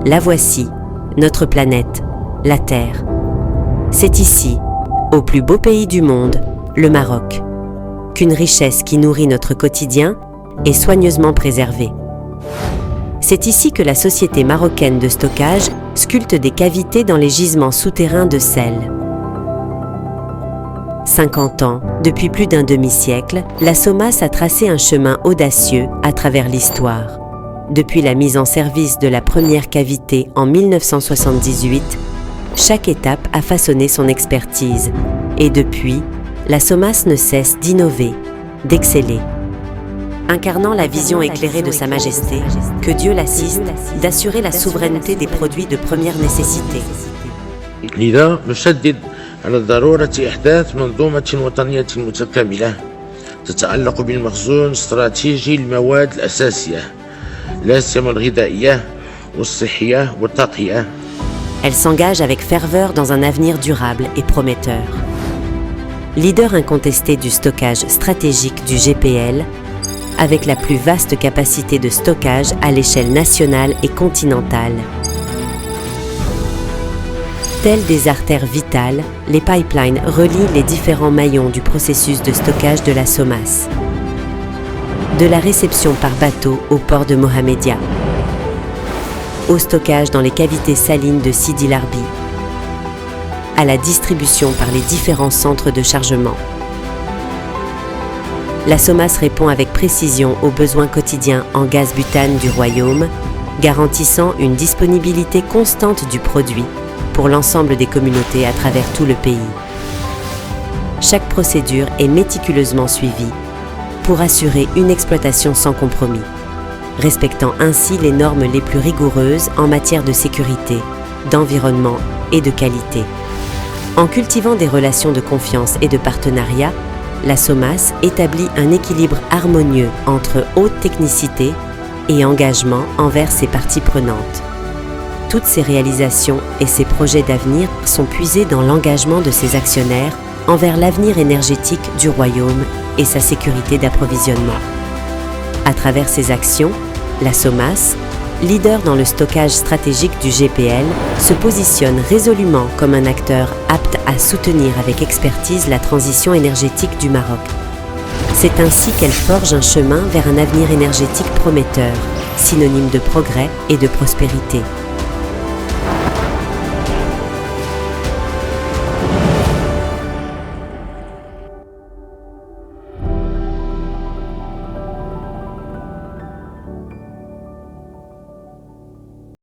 La voici, notre planète, la Terre. C'est ici, au plus beau pays du monde, le Maroc, qu'une richesse qui nourrit notre quotidien est soigneusement préservée. C'est ici que la société marocaine de stockage sculpte des cavités dans les gisements souterrains de sel. 50 ans, depuis plus d'un demi-siècle, la SOMAS a tracé un chemin audacieux à travers l'histoire. Depuis la mise en service de la première cavité en 1978, chaque étape a façonné son expertise. Et depuis, la SOMAS ne cesse d'innover, d'exceller. Incarnant la vision éclairée de Sa Majesté, que Dieu l'assiste, d'assurer la souveraineté des produits de première nécessité. لذا نشدد على ضرورة إحداث منظومة وطنية متكاملة تتعلق بالمخزون الاستراتيجي للمواد الأساسية لا سيما الغذائية والصحية والطاقية. Elle s'engage avec ferveur dans un avenir durable et prometteur. Leader incontesté du stockage stratégique du GPL, avec la plus vaste capacité de stockage à l'échelle nationale et continentale. Telles des artères vitales, les pipelines relient les différents maillons du processus de stockage de la SOMAS. De la réception par bateau au port de Mohamedia, au stockage dans les cavités salines de Sidi Larbi, à la distribution par les différents centres de chargement. La SOMAS répond avec précision aux besoins quotidiens en gaz butane du royaume, garantissant une disponibilité constante du produit pour l'ensemble des communautés à travers tout le pays. Chaque procédure est méticuleusement suivie pour assurer une exploitation sans compromis, respectant ainsi les normes les plus rigoureuses en matière de sécurité, d'environnement et de qualité. En cultivant des relations de confiance et de partenariat, la SOMAS établit un équilibre harmonieux entre haute technicité et engagement envers ses parties prenantes. Toutes ces réalisations et ces projets d'avenir sont puisés dans l'engagement de ses actionnaires envers l'avenir énergétique du royaume et sa sécurité d'approvisionnement. À travers ces actions, la SOMAS, leader dans le stockage stratégique du GPL, se positionne résolument comme un acteur apte à soutenir avec expertise la transition énergétique du Maroc. C'est ainsi qu'elle forge un chemin vers un avenir énergétique prometteur, synonyme de progrès et de prospérité.